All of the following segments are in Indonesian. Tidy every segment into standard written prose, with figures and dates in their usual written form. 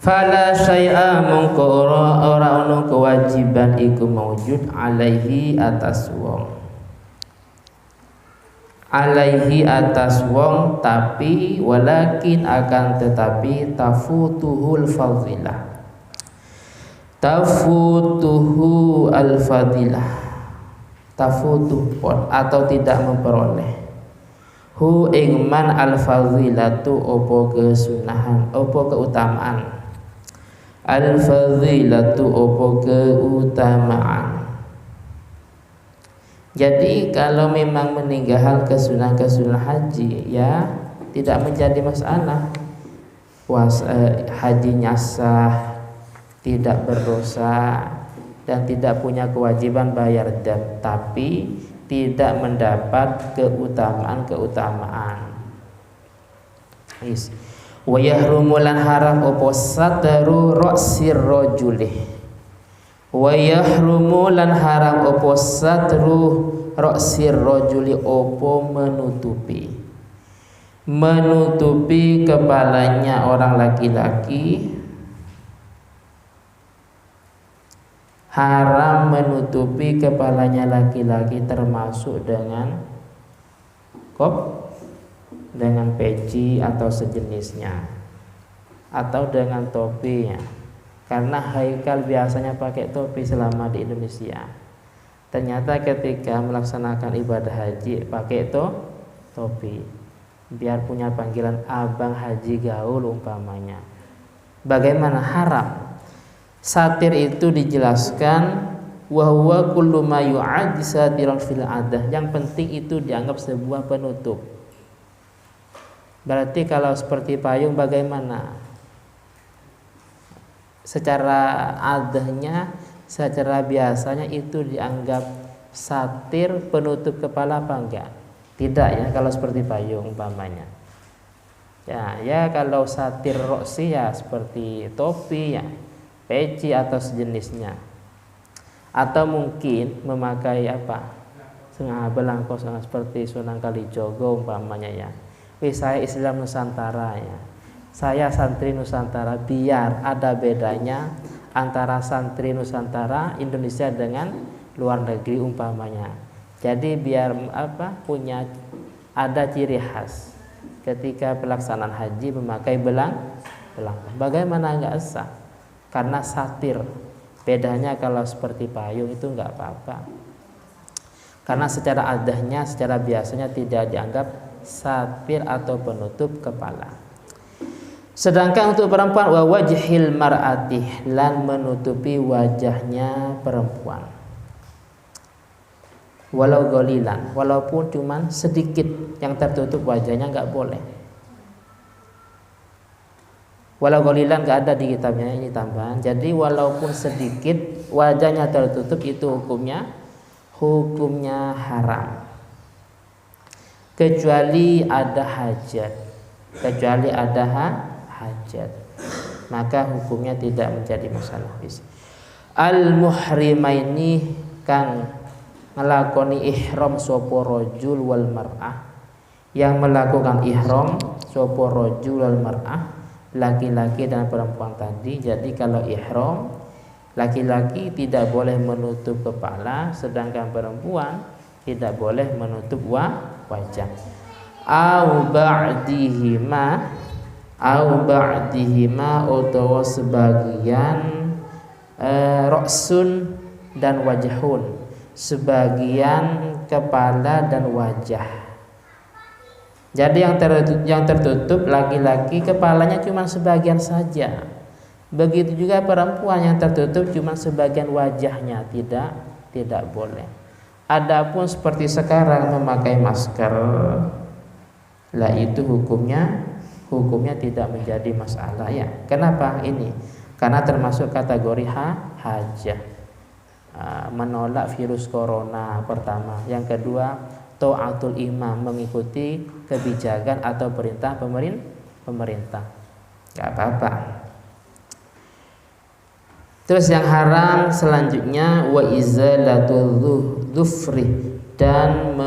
Fala syai'a mongko ora ono kewajiban iku maujud alaihi atas wong. Alaihi atas wong, tapi walakin akan tetapi tafutuhul fadilah. Tafutuhu al fadilah. Tafutuh pon atau tidak memperoleh. Hu ingman al fadilatu opo kesunahan, opo keutamaan. Al-fadilatu opo keutamaan. Jadi kalau memang meninggal kesunahan haji, ya tidak menjadi masalah. Hajinya sah, tidak berdosa, dan tidak punya kewajiban bayar dam, tapi tidak mendapat keutamaan. Wa yahrumu lan haram opo satru ra'sir rajuli. Wa yahrumu lan haram opo satru ra'sir rajuli opo menutupi kepalanya orang laki-laki. Haram menutupi kepalanya laki-laki termasuk dengan dengan peci atau sejenisnya, atau dengan topinya. Karena haikal biasanya pakai topi selama di Indonesia. Ternyata ketika melaksanakan ibadah haji pakai topi, biar punya panggilan abang haji gaul umpamanya. Bagaimana? Haram. Satir itu dijelaskan wa huwa kullu ma yu'ad satiran fil adah. Yang penting itu dianggap sebuah penutup. Berarti kalau seperti payung bagaimana? Secara adahnya, secara biasanya itu dianggap satir penutup kepala apa enggak? Tidak ya kalau seperti payung umpamanya. Ya kalau satir roksi ya seperti topi ya, peci atau sejenisnya. Atau mungkin memakai apa? Belangko seperti Sunan Kalijogo umpamanya ya. Saya Islam Nusantara ya, saya santri Nusantara, biar ada bedanya antara santri Nusantara Indonesia dengan luar negeri umpamanya. Jadi biar punya ada ciri khas ketika pelaksanaan haji memakai belangko. Bagaimana enggak sah? Karena satir. Bedanya kalau seperti payung itu enggak apa-apa. Karena secara adahnya, secara biasanya tidak dianggap satir atau penutup kepala. Sedangkan untuk perempuan wa wajhil mar'ati, lan menutupi wajahnya perempuan. Walau golilan, walaupun cuman sedikit yang tertutup wajahnya enggak boleh. Walau golilan enggak ada di kitabnya, ini tambahan. Jadi walaupun sedikit wajahnya tertutup itu hukumnya haram. Kecuali ada hajat, maka hukumnya tidak menjadi masalah. Al-muhrimaini kang ngelakoni ihram sapa rajul wal mar'ah, yang melakukan ihram sapa rajul wal mar'ah, laki-laki dan perempuan tadi. Jadi kalau ihram laki-laki tidak boleh menutup kepala, sedangkan perempuan tidak boleh menutup wajah. Au ba'dihima utawa sebagian ra'sun dan wajhun, sebagian kepala dan wajah. Jadi yang tertutup laki-laki kepalanya cuma sebagian saja. Begitu juga perempuan yang tertutup cuma sebagian wajahnya, tidak boleh. Adapun seperti sekarang memakai masker, lah itu hukumnya tidak menjadi masalah ya. Kenapa ini? Karena termasuk kategori hajah, menolak virus corona pertama. Yang kedua, ta'atul imam, mengikuti kebijakan atau perintah pemerintah. Gak apa-apa. Terus yang haram selanjutnya wa izalatul dhufri, dan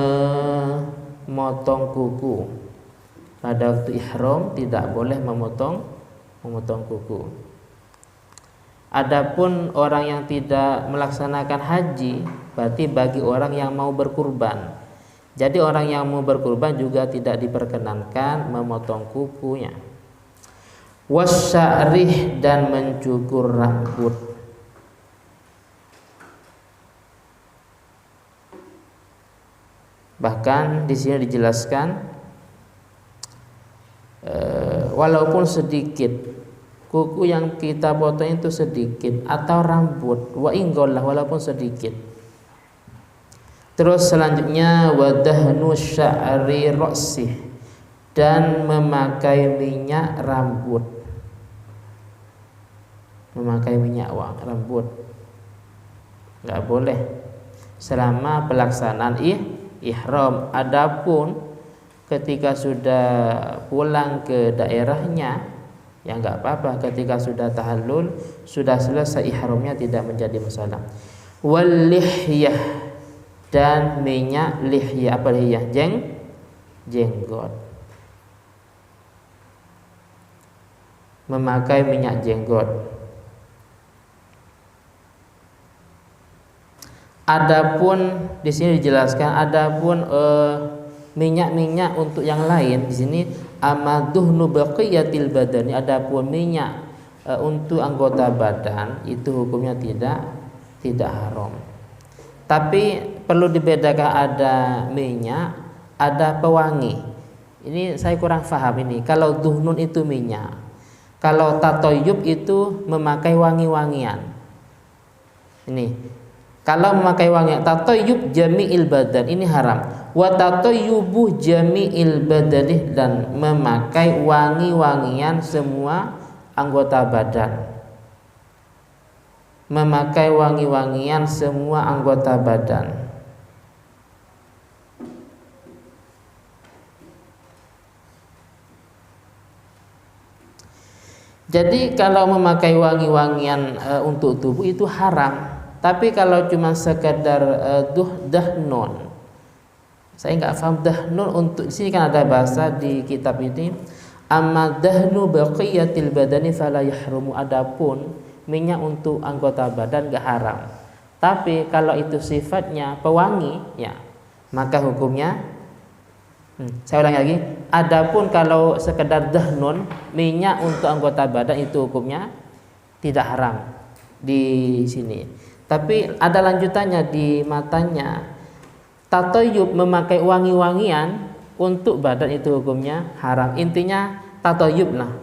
memotong kuku. Pada waktu ihram tidak boleh memotong kuku. Adapun orang yang tidak melaksanakan haji berarti bagi orang yang mau berkurban. Jadi orang yang mau berkurban juga tidak diperkenankan memotong kukunya. Wasya'rih, dan mencukur rambut. Bahkan di sini dijelaskan walaupun sedikit kuku yang kita potong itu sedikit, atau rambut, wa inggolah, walaupun sedikit. Terus selanjutnya wadahnu sya'ri ra'sih, dan memakai minyak rambut. Memakai minyak rambut nggak boleh selama pelaksanaan ihram. Adapun ketika sudah pulang ke daerahnya ya nggak apa-apa. Ketika sudah tahallul, sudah selesai ihramnya, tidak menjadi masalah. Wal lihyah, dan minyak lihyah. Apa lihyah? Jenggot. Memakai minyak jenggot. Adapun di sini dijelaskan, adapun minyak-minyak untuk yang lain di sini amaduhnu baqiyatil badani. Adapun minyak untuk anggota badan itu hukumnya tidak haram. Tapi perlu dibedakan, ada minyak, ada pewangi. Ini saya kurang paham ini. Kalau duhnun itu minyak, kalau tatoyub itu memakai wangi-wangian. Ini kalau memakai wangi, tatoyub jami'il badan ini haram. Wa tatoyubu jami'il badani, dan memakai wangi-wangian semua anggota badan. Memakai wangi-wangian semua anggota badan. Jadi kalau memakai wangi-wangian untuk tubuh itu haram. Tapi kalau cuma sekedar dahnun, saya nggak paham dahnun untuk di sini kan ada bahasa di kitab ini, amma dahnu baqiyatil badani fala yahrumu. Adapun minyak untuk anggota badan nggak haram. Tapi kalau itu sifatnya pewangi, ya maka hukumnya saya ulangi lagi. Adapun kalau sekedar dahnun, minyak untuk anggota badan, itu hukumnya tidak haram di sini. Tapi ada lanjutannya di matanya. Tatoyub memakai wangi-wangian untuk badan itu hukumnya haram. Intinya tatoyub lah.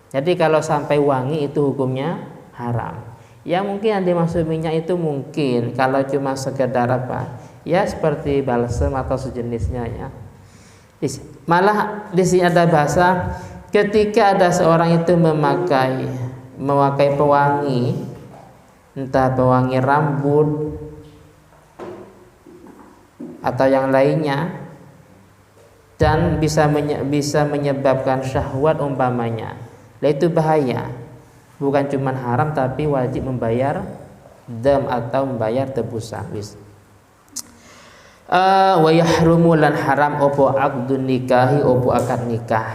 Jadi kalau sampai wangi itu hukumnya haram. Ya mungkin yang dimaksud minyak itu mungkin kalau cuma sekedar apa? Ya seperti balsam atau sejenisnya ya. Malah di sini ada bahasa ketika ada seorang itu memakai pewangi, entah pewangi rambut atau yang lainnya, dan bisa menyebabkan syahwat umpamanya, itu bahaya. Bukan cuma haram tapi wajib membayar dam atau membayar tebusan. Wa yahrumu, lan haram opo aqdun nikahi, opo akad nikah.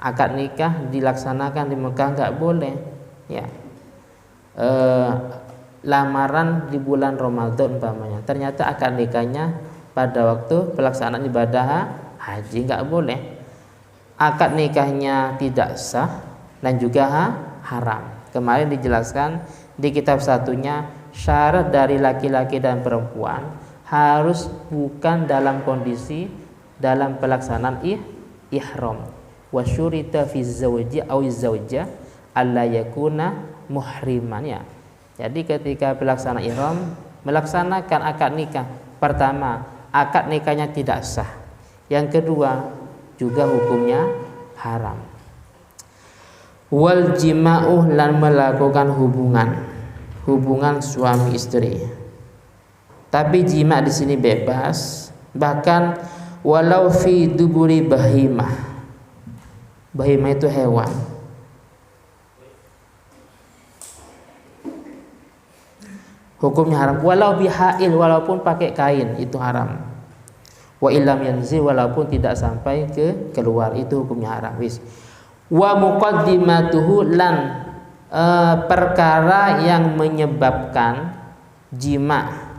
Akad nikah dilaksanakan di Mekah nggak boleh ya. Lamaran di bulan Ramadan umpamanya, ternyata akad nikahnya pada waktu pelaksanaan ibadah haji, nggak boleh. Akad nikahnya tidak sah dan juga haram. Kemarin dijelaskan di kitab satunya, syarat dari laki-laki dan perempuan harus bukan dalam kondisi dalam pelaksanaan ihram. Wa syurita fi zawji aw zawja alla yakuna muhriman ya. Jadi ketika pelaksanaan ihram melaksanakan akad nikah, pertama akad nikahnya tidak sah. Yang kedua juga hukumnya haram. Wal jima'u, lan melakukan hubungan suami istri. Tapi jima di sini bebas, bahkan walau fi duburi bahimah. Bahimah itu hewan. Hukumnya haram. Walau bihail, walaupun pakai kain itu haram. Wa illam yanzi, walaupun tidak sampai ke keluar, itu hukumnya haram. Wa muqaddimatuhu, lan perkara yang menyebabkan jima